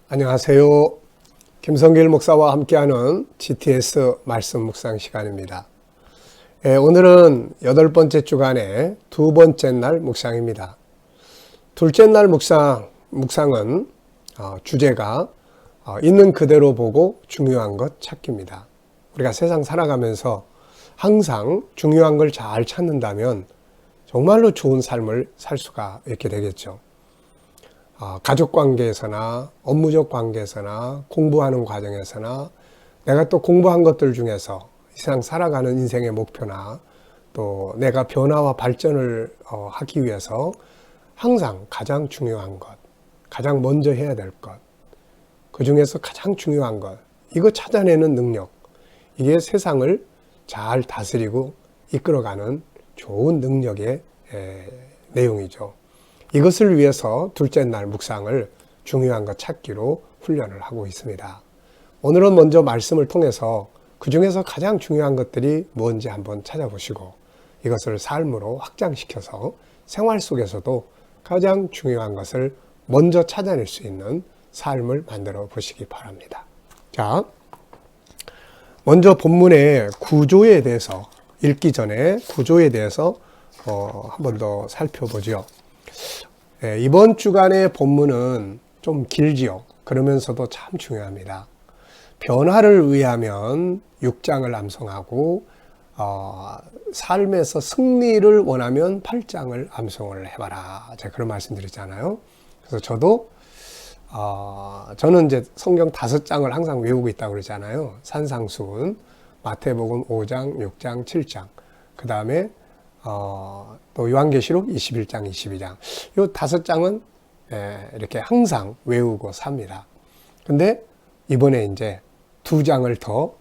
안녕하세요. 김성길 목사와 함께하는 GTS 말씀 묵상 시간입니다. 오늘은 8번째 주간의 두 번째 날 묵상입니다. 둘째 날 묵상은 주제가 있는 그대로 보고 중요한 것 찾기입니다. 우리가 세상 살아가면서 항상 중요한 걸 잘 찾는다면 정말로 좋은 삶을 살 수가 있게 되겠죠. 가족 관계에서나 업무적 관계에서나 공부하는 과정에서나 내가 또 공부한 것들 중에서 이 세상 살아가는 인생의 목표나 또 내가 변화와 발전을 하기 위해서 항상 가장 중요한 것, 가장 먼저 해야 될 것, 그 중에서 가장 중요한 것, 이거 찾아내는 능력, 이게 세상을 잘 다스리고 이끌어가는 좋은 능력의 내용이죠. 이것을 위해서 둘째 날 묵상을 중요한 것 찾기로 훈련을 하고 있습니다. 오늘은 먼저 말씀을 통해서 그 중에서 가장 중요한 것들이 뭔지 한번 찾아보시고 이것을 삶으로 확장시켜서 생활 속에서도 가장 중요한 것을 먼저 찾아낼 수 있는 삶을 만들어 보시기 바랍니다. 자, 먼저 본문의 구조에 대해서 읽기 전에 구조에 대해서 한 번 더 살펴보죠. 이번 주간의 본문은 좀 길지요. 그러면서도 참 중요합니다. 변화를 위하면 6장을 암송하고 삶에서 승리를 원하면 8장을 암송을 해봐라. 제가 그런 말씀 드렸잖아요. 그래서 저는 이제 성경 5장을 항상 외우고 있다고 그러잖아요. 산상수훈, 마태복음 5장, 6장, 7장, 그 다음에 또 요한계시록 21장, 22장. 요 5장은 이렇게 항상 외우고 삽니다. 근데 이번에 이제 2장을 더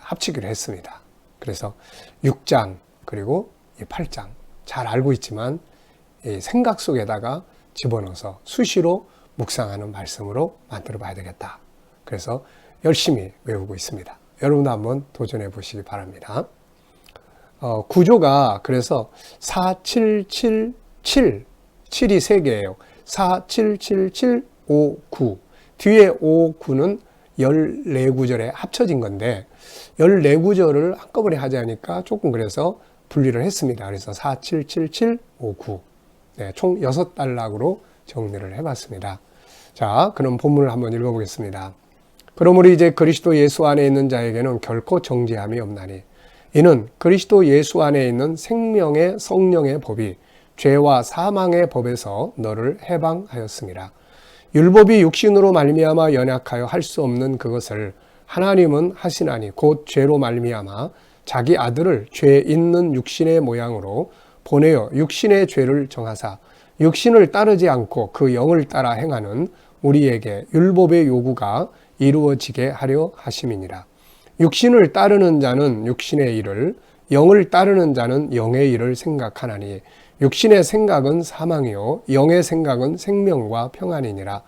합치기로 했습니다. 그래서 6장 그리고 8장 잘 알고 있지만 이 생각 속에다가 집어넣어서 수시로 묵상하는 말씀으로 만들어 봐야 되겠다. 그래서 열심히 외우고 있습니다. 여러분도 한번 도전해 보시기 바랍니다. 구조가 그래서 4, 7, 7, 7, 7이 3개예요. 4, 7, 7, 7, 5, 9. 뒤에 5, 9는 14구절에 합쳐진 건데 14구절을 한꺼번에 하자니까 조금 그래서 분리를 했습니다. 그래서 4, 7, 7, 7, 5, 9. 네, 총 6단락으로 정리를 해봤습니다. 자, 그럼 본문을 한번 읽어보겠습니다. 그러므로 이제 그리스도 예수 안에 있는 자에게는 결코 정죄함이 없나니 이는 그리스도 예수 안에 있는 생명의 성령의 법이 죄와 사망의 법에서 너를 해방하였습니다. 율법이 육신으로 말미암아 연약하여 할 수 없는 그것을 하나님은 하시나니 곧 죄로 말미암아 자기 아들을 죄 있는 육신의 모양으로 보내어 육신의 죄를 정하사 육신을 따르지 않고 그 영을 따라 행하는 우리에게 율법의 요구가 이루어지게 하려 하심이니라. 육신을 따르는 자는 육신의 일을, 영을 따르는 자는 영의 일을 생각하나니 육신의 생각은 사망이요 영의 생각은 생명과 평안이니라.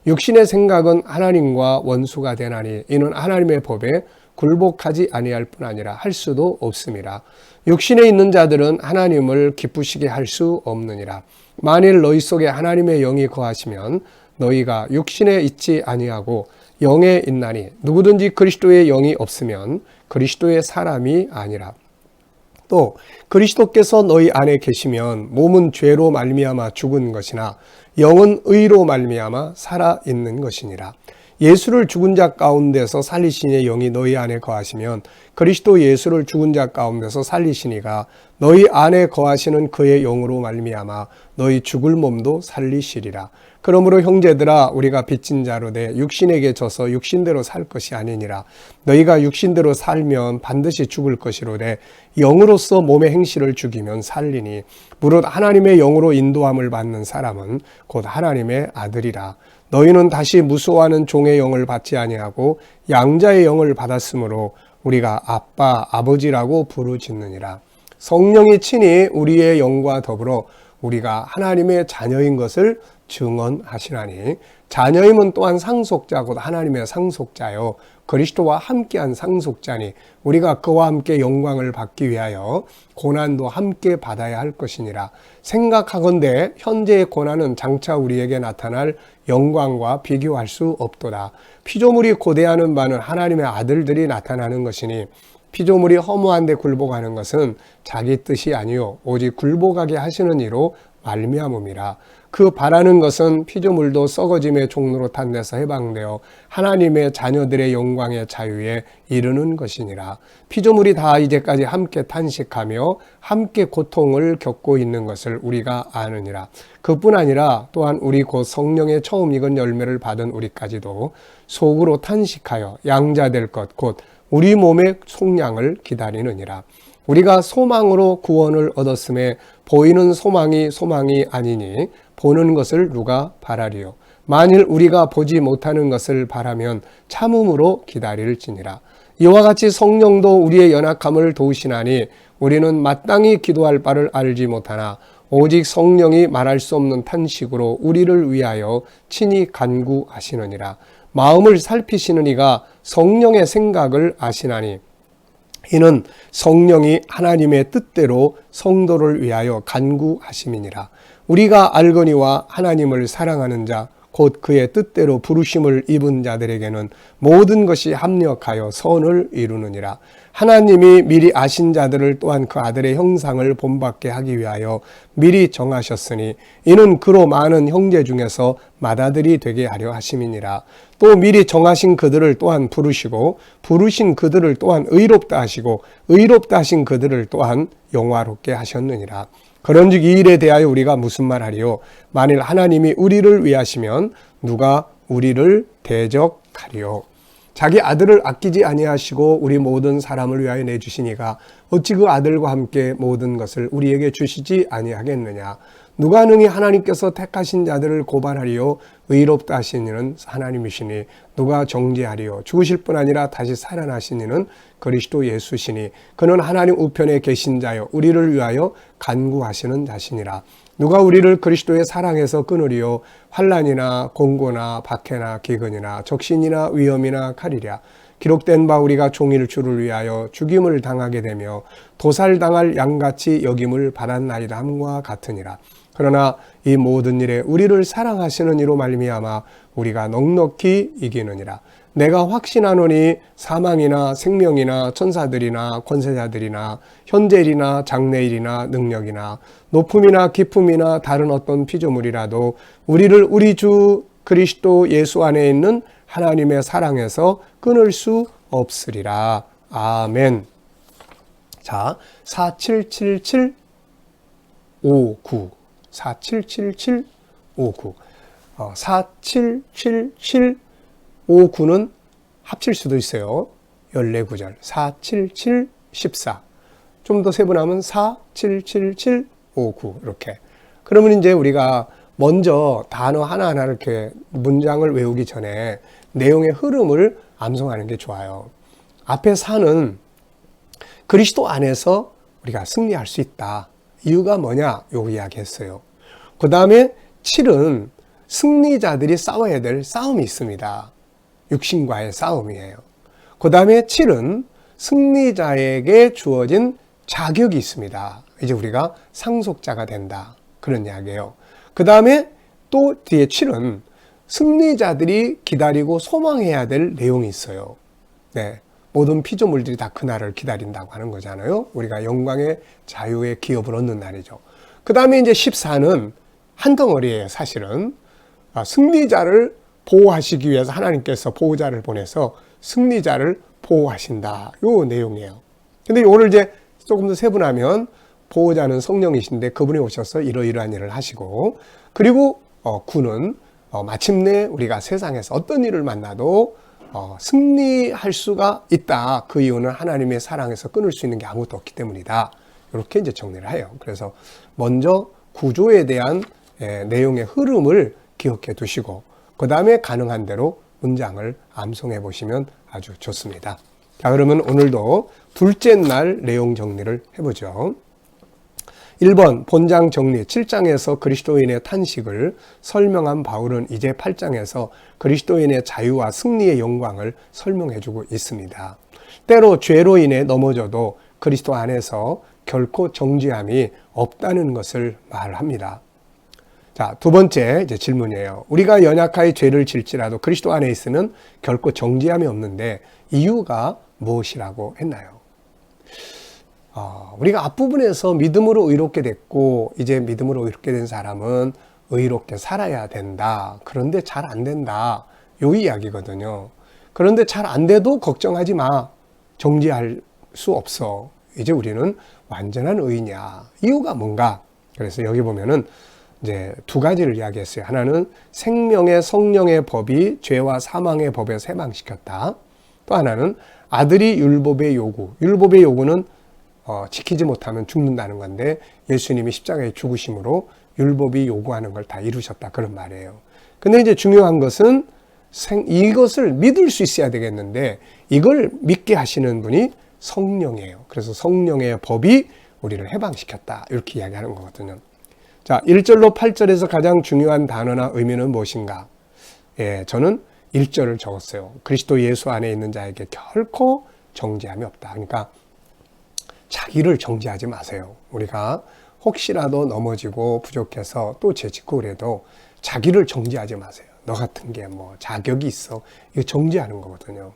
육신의 생각은 하나님과 원수가 되나니 이는 하나님의 법에 굴복하지 아니할 뿐 아니라 할 수도 없음이라. 육신에 있는 자들은 하나님을 기쁘시게 할 수 없느니라. 만일 너희 속에 하나님의 영이 거하시면 너희가 육신에 있지 아니하고 영에 있나니 누구든지 그리스도의 영이 없으면 그리스도의 사람이 아니라. 또 그리스도께서 너희 안에 계시면 몸은 죄로 말미암아 죽은 것이나 영은 의로 말미암아 살아 있는 것이니라. 예수를 죽은 자 가운데서 살리시니 영이 너희 안에 거하시면 그리스도 예수를 죽은 자 가운데서 살리시니가 너희 안에 거하시는 그의 영으로 말미암아 너희 죽을 몸도 살리시리라. 그러므로 형제들아 우리가 빚진 자로 돼 육신에게 져서 육신대로 살 것이 아니니라. 너희가 육신대로 살면 반드시 죽을 것이로되 영으로서 몸의 행실을 죽이면 살리니 무릇 하나님의 영으로 인도함을 받는 사람은 곧 하나님의 아들이라. 너희는 다시 무수하는 종의 영을 받지 아니하고 양자의 영을 받았으므로 우리가 아빠, 아버지라고 부르짖느니라. 성령이 친히 우리의 영과 더불어 우리가 하나님의 자녀인 것을 증언하시나니 자녀임은 또한 상속자 곧 하나님의 상속자요 그리스도와 함께한 상속자니 우리가 그와 함께 영광을 받기 위하여 고난도 함께 받아야 할 것이니라. 생각하건대 현재의 고난은 장차 우리에게 나타날 영광과 비교할 수 없도다. 피조물이 고대하는 바는 하나님의 아들들이 나타나는 것이니 피조물이 허무한 데 굴복하는 것은 자기 뜻이 아니요 오직 굴복하게 하시는 이로 말미암음이라. 그 바라는 것은 피조물도 썩어짐의 종로로 탄 데서 해방되어 하나님의 자녀들의 영광의 자유에 이르는 것이니라. 피조물이 다 이제까지 함께 탄식하며 함께 고통을 겪고 있는 것을 우리가 아느니라. 그뿐 아니라 또한 우리 곧 성령의 처음 익은 열매를 받은 우리까지도 속으로 탄식하여 양자될 것 곧 우리 몸의 속량을 기다리느니라. 우리가 소망으로 구원을 얻었음에 보이는 소망이 아니니 보는 것을 누가 바라리요. 만일 우리가 보지 못하는 것을 바라면 참음으로 기다릴지니라. 이와 같이 성령도 우리의 연약함을 도우시나니 우리는 마땅히 기도할 바를 알지 못하나 오직 성령이 말할 수 없는 탄식으로 우리를 위하여 친히 간구하시느니라. 마음을 살피시는 이가 성령의 생각을 아시나니 이는 성령이 하나님의 뜻대로 성도를 위하여 간구하심이니라. 우리가 알거니와 하나님을 사랑하는 자 곧 그의 뜻대로 부르심을 입은 자들에게는 모든 것이 합력하여 선을 이루느니라. 하나님이 미리 아신 자들을 또한 그 아들의 형상을 본받게 하기 위하여 미리 정하셨으니 이는 그로 많은 형제 중에서 맏아들이 되게 하려 하심이니라. 또 미리 정하신 그들을 또한 부르시고 부르신 그들을 또한 의롭다 하시고 의롭다 하신 그들을 또한 영화롭게 하셨느니라. 그런즉 이 일에 대하여 우리가 무슨 말하리요? 만일 하나님이 우리를 위하시면 누가 우리를 대적하리요? 자기 아들을 아끼지 아니하시고 우리 모든 사람을 위하여 내주시니가 어찌 그 아들과 함께 모든 것을 우리에게 주시지 아니하겠느냐? 누가 능히 하나님께서 택하신 자들을 고발하리요? 의롭다 하신 이는 하나님이시니 누가 정죄하리요? 죽으실 뿐 아니라 다시 살아나신 이는 그리스도 예수시니 그는 하나님 우편에 계신 자요 우리를 위하여 간구하시는 자시니라. 누가 우리를 그리스도의 사랑에서 끊으리요? 환난이나 공고나 박해나 기근이나 적신이나 위험이나 칼이랴. 기록된 바 우리가 종일 주를 위하여 죽임을 당하게 되며 도살당할 양같이 여김을 받았나이다 함과 같으니라. 그러나 이 모든 일에 우리를 사랑하시는 이로 말미암아 우리가 넉넉히 이기느니라. 내가 확신하노니 사망이나 생명이나 천사들이나 권세자들이나 현재일이나 장래일이나 능력이나 높음이나 깊음이나 다른 어떤 피조물이라도 우리를 우리 주 그리스도 예수 안에 있는 하나님의 사랑에서 끊을 수 없으리라. 아멘. 자, 477759 477759 477759는 합칠 수도 있어요. 14구절 47714 좀 더 세분하면 477759 이렇게. 그러면 이제 우리가 먼저 단어 하나하나 이렇게 문장을 외우기 전에 내용의 흐름을 암송하는 게 좋아요. 앞에 4는 그리스도 안에서 우리가 승리할 수 있다. 이유가 뭐냐? 요 이야기했어요. 그 다음에 7은 승리자들이 싸워야 될 싸움이 있습니다. 육신과의 싸움이에요. 그 다음에 7은 승리자에게 주어진 자격이 있습니다. 이제 우리가 상속자가 된다. 그런 이야기예요. 그 다음에 또 뒤에 7은 승리자들이 기다리고 소망해야 될 내용이 있어요. 네. 모든 피조물들이 다 그날을 기다린다고 하는 거잖아요. 우리가 영광의 자유의 기업을 얻는 날이죠. 그 다음에 이제 14는 한 덩어리예요, 사실은. 승리자를 보호하시기 위해서 하나님께서 보호자를 보내서 승리자를 보호하신다. 요 내용이에요. 근데 오늘 이제 조금 더 세분하면 보호자는 성령이신데 그분이 오셔서 이러이러한 일을 하시고, 그리고 9는 마침내 우리가 세상에서 어떤 일을 만나도 승리할 수가 있다. 그 이유는 하나님의 사랑에서 끊을 수 있는 게 아무것도 없기 때문이다. 이렇게 이제 정리를 해요. 그래서 먼저 구조에 대한 내용의 흐름을 기억해 두시고, 그 다음에 가능한 대로 문장을 암송해 보시면 아주 좋습니다. 자, 그러면 오늘도 둘째 날 내용 정리를 해보죠. 1번 본장 정리 7장에서 그리스도인의 탄식을 설명한 바울은 이제 8장에서 그리스도인의 자유와 승리의 영광을 설명해주고 있습니다. 때로 죄로 인해 넘어져도 그리스도 안에서 결코 정죄함이 없다는 것을 말합니다. 자, 두 번째 이제 질문이에요. 우리가 연약하여 죄를 질지라도 그리스도 안에 있으면 결코 정죄함이 없는데 이유가 무엇이라고 했나요? 우리가 앞부분에서 믿음으로 의롭게 됐고 이제 믿음으로 의롭게 된 사람은 의롭게 살아야 된다. 그런데 잘 안 된다. 요 이야기거든요. 그런데 잘 안 돼도 걱정하지 마. 정죄할 수 없어. 이제 우리는 완전한 의냐. 이유가 뭔가? 그래서 여기 보면은 이제 두 가지를 이야기했어요. 하나는 생명의 성령의 법이 죄와 사망의 법에 해방시켰다. 또 하나는 아들이 율법의 요구. 율법의 요구는 지키지 못하면 죽는다는 건데 예수님이 십자가에 죽으심으로 율법이 요구하는 걸 다 이루셨다. 그런 말이에요. 근데 이제 중요한 것은 이것을 믿을 수 있어야 되겠는데 이걸 믿게 하시는 분이 성령이에요. 그래서 성령의 법이 우리를 해방시켰다. 이렇게 이야기하는 거거든요. 자, 1절로 8절에서 가장 중요한 단어나 의미는 무엇인가? 예, 저는 1절을 적었어요. 그리스도 예수 안에 있는 자에게 결코 정죄함이 없다. 그러니까 자기를 정죄하지 마세요. 우리가 혹시라도 넘어지고 부족해서 또 죄짓고 그래도 자기를 정죄하지 마세요. 너 같은 게 뭐 자격이 있어. 이거 정죄하는 거거든요.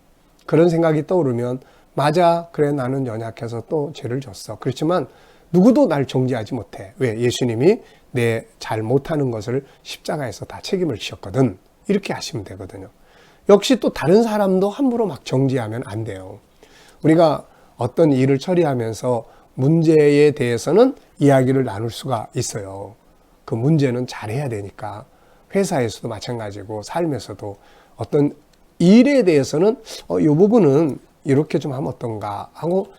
그런 생각이 떠오르면 맞아. 그래 나는 연약해서 또 죄를 졌어. 그렇지만 누구도 날 정죄하지 못해. 왜? 예수님이 내 잘 못하는 것을 십자가에서 다 책임을 지셨거든. 이렇게 하시면 되거든요. 역시 또 다른 사람도 함부로 막 정죄하면 안 돼요. 우리가 어떤 일을 처리하면서 문제에 대해서는 이야기를 나눌 수가 있어요. 그 문제는 잘해야 되니까. 회사에서도 마찬가지고 삶에서도 어떤 일에 대해서는 이 부분은 이렇게 좀 하면 어떤가 하고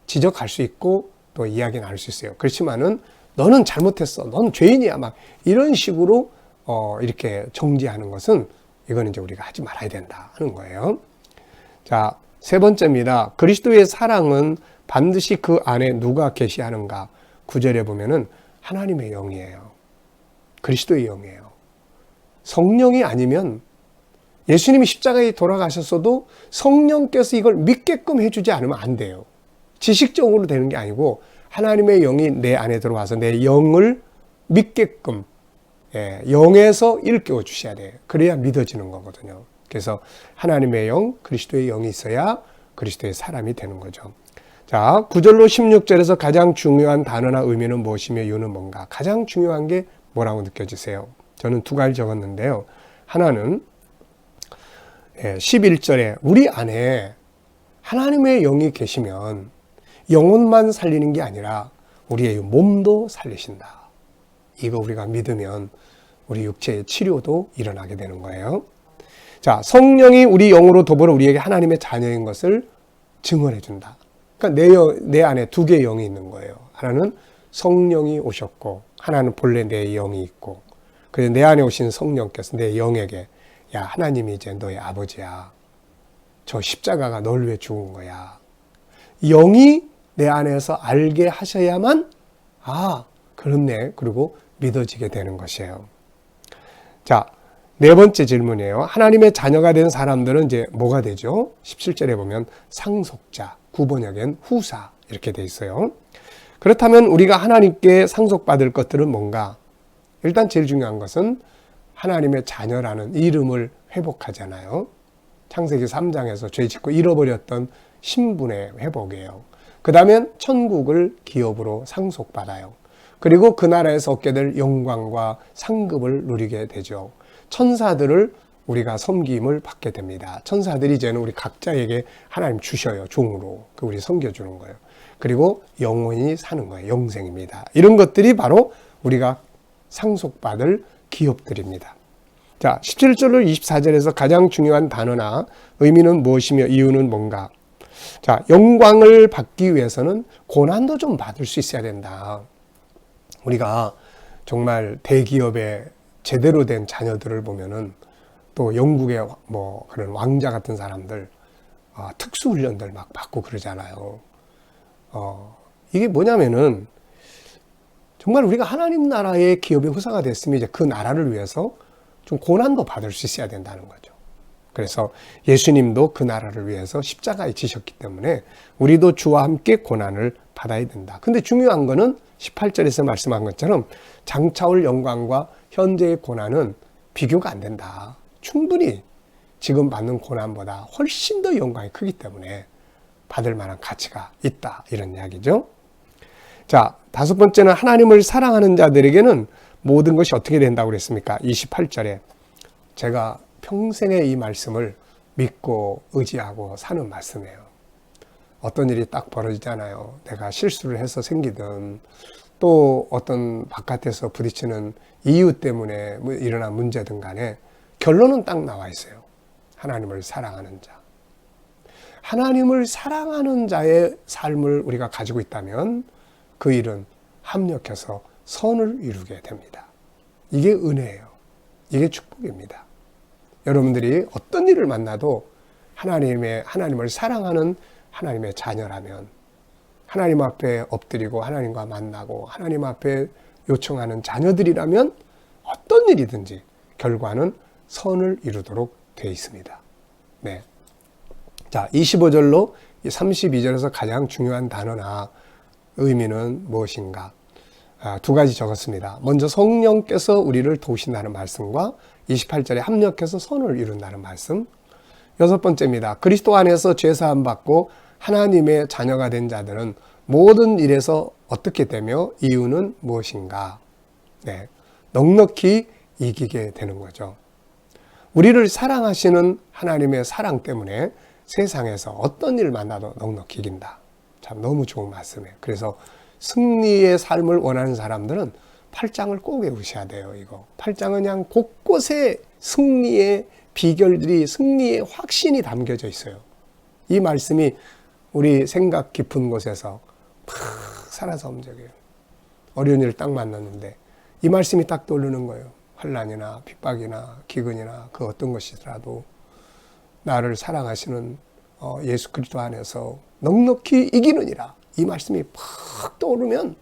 지적할 수 있고 또 이야기 나눌 수 있어요. 그렇지만은 너는 잘못했어. 넌 죄인이야. 막 이런 식으로 이렇게 정죄하는 것은 이건 이제 우리가 하지 말아야 된다 하는 거예요. 자, 세 번째입니다. 그리스도의 사랑은 반드시 그 안에 누가 계시하는가? 9절에 보면은 하나님의 영이에요. 그리스도의 영이에요. 성령이 아니면 예수님이 십자가에 돌아가셨어도 성령께서 이걸 믿게끔 해주지 않으면 안 돼요. 지식적으로 되는 게 아니고 하나님의 영이 내 안에 들어와서 내 영을 믿게끔 영에서 일깨워 주셔야 돼요. 그래야 믿어지는 거거든요. 그래서 하나님의 영, 그리스도의 영이 있어야 그리스도의 사람이 되는 거죠. 자, 9절로 16절에서 가장 중요한 단어나 의미는 무엇이며 이유는 뭔가? 가장 중요한 게 뭐라고 느껴지세요? 저는 두 가지 적었는데요. 하나는 11절에 우리 안에 하나님의 영이 계시면 영혼만 살리는 게 아니라 우리의 몸도 살리신다. 이거 우리가 믿으면 우리 육체의 치료도 일어나게 되는 거예요. 자, 성령이 우리 영으로 더불어 우리에게 하나님의 자녀인 것을 증언해 준다. 그러니까 내 안에 두 개의 영이 있는 거예요. 하나는 성령이 오셨고 하나는 본래 내 영이 있고 그래서 내 안에 오신 성령께서 내 영에게 야, 하나님이 이제 너의 아버지야. 저 십자가가 널 위해 죽은 거야. 영이 내 안에서 알게 하셔야만 그렇네. 그리고 믿어지게 되는 것이에요. 자, 네 번째 질문이에요. 하나님의 자녀가 된 사람들은 이제 뭐가 되죠? 17절에 보면 상속자, 구번역엔 후사 이렇게 돼 있어요. 그렇다면 우리가 하나님께 상속받을 것들은 뭔가? 일단 제일 중요한 것은 하나님의 자녀라는 이름을 회복하잖아요. 창세기 3장에서 죄 짓고 잃어버렸던 신분의 회복이에요. 그 다음엔 천국을 기업으로 상속받아요. 그리고 그 나라에서 얻게 될 영광과 상급을 누리게 되죠. 천사들을 우리가 섬김을 받게 됩니다. 천사들이 이제는 우리 각자에게 하나님 주셔요. 종으로. 그 우리 섬겨주는 거예요. 그리고 영원히 사는 거예요. 영생입니다. 이런 것들이 바로 우리가 상속받을 기업들입니다. 자, 17절로 24절에서 가장 중요한 단어나 의미는 무엇이며 이유는 뭔가? 자, 영광을 받기 위해서는 고난도 좀 받을 수 있어야 된다. 우리가 정말 대기업의 제대로 된 자녀들을 보면은 또 영국의 뭐 그런 왕자 같은 사람들 특수훈련들 막 받고 그러잖아요. 이게 뭐냐면은 정말 우리가 하나님 나라의 기업의 후사가 됐으면 이제 그 나라를 위해서 좀 고난도 받을 수 있어야 된다는 거죠. 그래서 예수님도 그 나라를 위해서 십자가에 지셨기 때문에 우리도 주와 함께 고난을 받아야 된다. 근데 중요한 거는 18절에서 말씀한 것처럼 장차올 영광과 현재의 고난은 비교가 안 된다. 충분히 지금 받는 고난보다 훨씬 더 영광이 크기 때문에 받을 만한 가치가 있다. 이런 이야기죠. 자, 다섯 번째는 하나님을 사랑하는 자들에게는 모든 것이 어떻게 된다고 그랬습니까? 28절에 제가 평생에 이 말씀을 믿고 의지하고 사는 말씀이에요. 어떤 일이 딱 벌어지잖아요. 내가 실수를 해서 생기든 또 어떤 바깥에서 부딪히는 이유 때문에 일어난 문제든 간에 결론은 딱 나와 있어요. 하나님을 사랑하는 자. 하나님을 사랑하는 자의 삶을 우리가 가지고 있다면 그 일은 합력해서 선을 이루게 됩니다. 이게 은혜예요. 이게 축복입니다. 여러분들이 어떤 일을 만나도 하나님을 사랑하는 하나님의 자녀라면 하나님 앞에 엎드리고 하나님과 만나고 하나님 앞에 요청하는 자녀들이라면 어떤 일이든지 결과는 선을 이루도록 되어 있습니다. 네. 자, 25절로 32절에서 가장 중요한 단어나 의미는 무엇인가? 두 가지 적었습니다. 먼저 성령께서 우리를 도우신다는 말씀과 28절에 합력해서 선을 이룬다는 말씀. 여섯 번째입니다. 그리스도 안에서 죄사함 받고 하나님의 자녀가 된 자들은 모든 일에서 어떻게 되며 이유는 무엇인가? 네, 넉넉히 이기게 되는 거죠. 우리를 사랑하시는 하나님의 사랑 때문에 세상에서 어떤 일을 만나도 넉넉히 이긴다. 참 너무 좋은 말씀이에요. 그래서 승리의 삶을 원하는 사람들은 8장을 꼭 외우셔야 돼요. 이거 8장은 그냥 곳곳에 승리의 비결들이, 승리의 확신이 담겨져 있어요. 이 말씀이 우리 생각 깊은 곳에서 팍 살아서 움직여요. 어려운 일을 딱 만났는데 이 말씀이 딱 떠오르는 거예요. 환난이나 핍박이나 기근이나 그 어떤 것이더라도 나를 사랑하시는 예수 그리스도 안에서 넉넉히 이기느니라. 이 말씀이 팍 떠오르면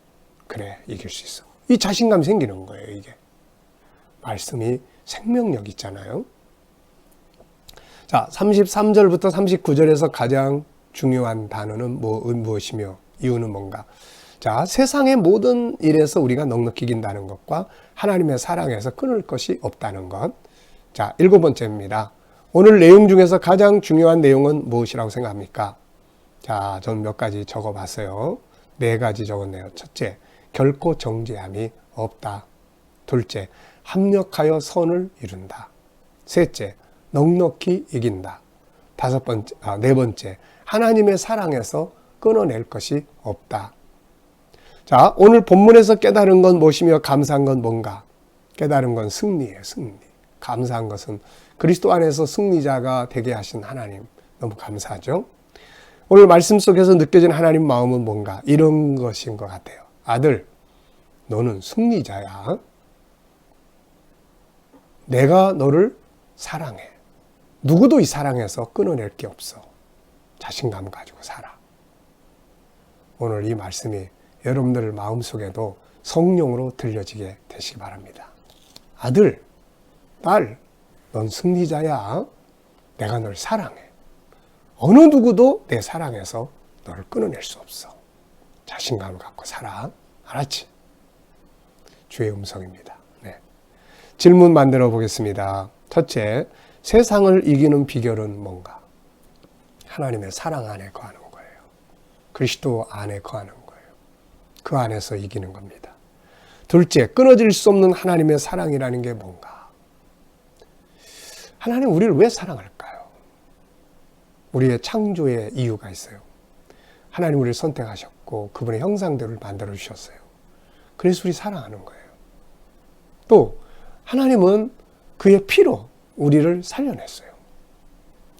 그래, 이길 수 있어. 이 자신감이 생기는 거예요. 이게 말씀이 생명력 있잖아요. 자, 33절부터 39절에서 가장 중요한 단어는 무엇이며 이유는 뭔가? 자, 세상의 모든 일에서 우리가 넉넉히 이긴다는 것과 하나님의 사랑에서 끊을 것이 없다는 것. 자, 일곱 번째입니다. 오늘 내용 중에서 가장 중요한 내용은 무엇이라고 생각합니까? 자, 저는 몇 가지 적어봤어요. 네 가지 적었네요. 첫째, 결코 정죄함이 없다. 둘째, 합력하여 선을 이룬다. 셋째, 넉넉히 이긴다. 네 번째, 하나님의 사랑에서 끊어낼 것이 없다. 자, 오늘 본문에서 깨달은 건 무엇이며 감사한 건 뭔가? 깨달은 건 승리예요, 승리. 감사한 것은 그리스도 안에서 승리자가 되게 하신 하나님. 너무 감사하죠? 오늘 말씀 속에서 느껴진 하나님 마음은 뭔가? 이런 것인 것 같아요. 아들, 너는 승리자야. 내가 너를 사랑해. 누구도 이 사랑에서 끊어낼 게 없어. 자신감 가지고 살아. 오늘 이 말씀이 여러분들 마음속에도 성령으로 들려지게 되시기 바랍니다. 아들, 딸, 넌 승리자야. 내가 널 사랑해. 어느 누구도 내 사랑에서 너를 끊어낼 수 없어. 자신감을 갖고 살아. 알았지? 주의 음성입니다. 네. 질문 만들어 보겠습니다. 첫째, 세상을 이기는 비결은 뭔가? 하나님의 사랑 안에 거하는 거예요. 그리스도 안에 거하는 거예요. 그 안에서 이기는 겁니다. 둘째, 끊어질 수 없는 하나님의 사랑이라는 게 뭔가? 하나님 우리를 왜 사랑할까요? 우리의 창조의 이유가 있어요. 하나님 우리를 선택하셨고 그분의 형상대로 만들어 주셨어요. 그래서 우리 사랑하는 거예요. 또 하나님은 그의 피로 우리를 살려냈어요.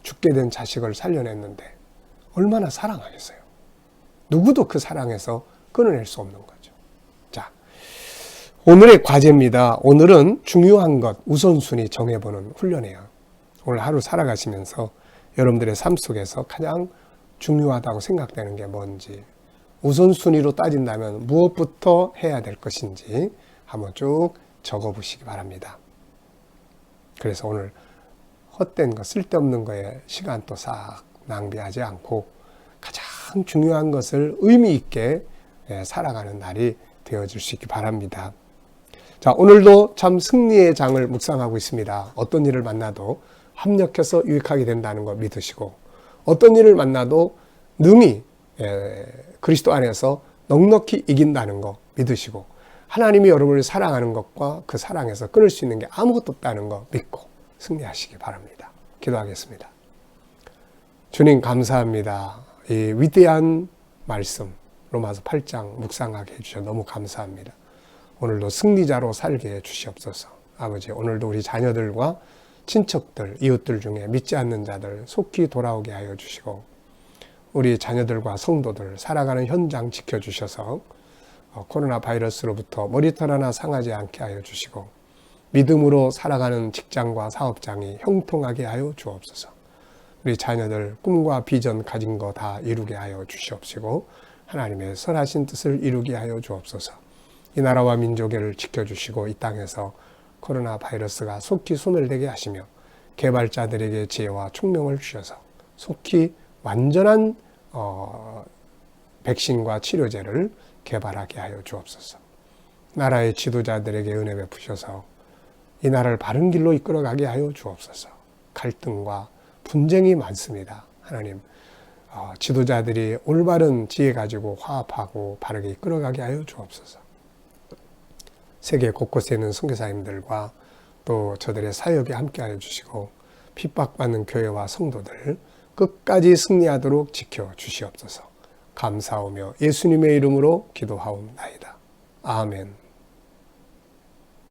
죽게 된 자식을 살려냈는데 얼마나 사랑하겠어요. 누구도 그 사랑에서 끊어낼 수 없는 거죠. 자, 오늘의 과제입니다. 오늘은 중요한 것 우선순위 정해보는 훈련이에요. 오늘 하루 살아가시면서 여러분들의 삶 속에서 가장 중요하다고 생각되는 게 뭔지, 우선순위로 따진다면 무엇부터 해야 될 것인지 한번 쭉 적어보시기 바랍니다. 그래서 오늘 헛된 거, 쓸데없는 거에 시간 또 싹 낭비하지 않고 가장 중요한 것을 의미 있게 살아가는 날이 되어질 수 있기 바랍니다. 자, 오늘도 참 승리의 장을 묵상하고 있습니다. 어떤 일을 만나도 합력해서 유익하게 된다는 거 믿으시고, 어떤 일을 만나도 능히 그리스도 안에서 넉넉히 이긴다는 거 믿으시고, 하나님이 여러분을 사랑하는 것과 그 사랑에서 끊을 수 있는 게 아무것도 없다는 거 믿고 승리하시기 바랍니다. 기도하겠습니다. 주님 감사합니다. 이 위대한 말씀 로마서 8장 묵상하게 해주셔서 너무 감사합니다. 오늘도 승리자로 살게 해주시옵소서. 아버지, 오늘도 우리 자녀들과 친척들, 이웃들 중에 믿지 않는 자들 속히 돌아오게 하여 주시고, 우리 자녀들과 성도들 살아가는 현장 지켜주셔서 코로나 바이러스로부터 머리털 하나 상하지 않게 하여 주시고, 믿음으로 살아가는 직장과 사업장이 형통하게 하여 주옵소서. 우리 자녀들 꿈과 비전 가진 거 다 이루게 하여 주시옵시고, 하나님의 선하신 뜻을 이루게 하여 주옵소서. 이 나라와 민족을 지켜주시고, 이 땅에서 코로나 바이러스가 속히 소멸되게 하시며, 개발자들에게 지혜와 총명을 주셔서 속히 완전한 백신과 치료제를 개발하게 하여 주옵소서. 나라의 지도자들에게 은혜 베푸셔서 이 나라를 바른 길로 이끌어가게 하여 주옵소서. 갈등과 분쟁이 많습니다. 하나님, 지도자들이 올바른 지혜 가지고 화합하고 바르게 이끌어가게 하여 주옵소서. 세계 곳곳에 있는 선교사님들과 또 저들의 사역에 함께하여 주시고, 핍박받는 교회와 성도들 끝까지 승리하도록 지켜주시옵소서. 감사하며 예수님의 이름으로 기도하옵나이다. 아멘.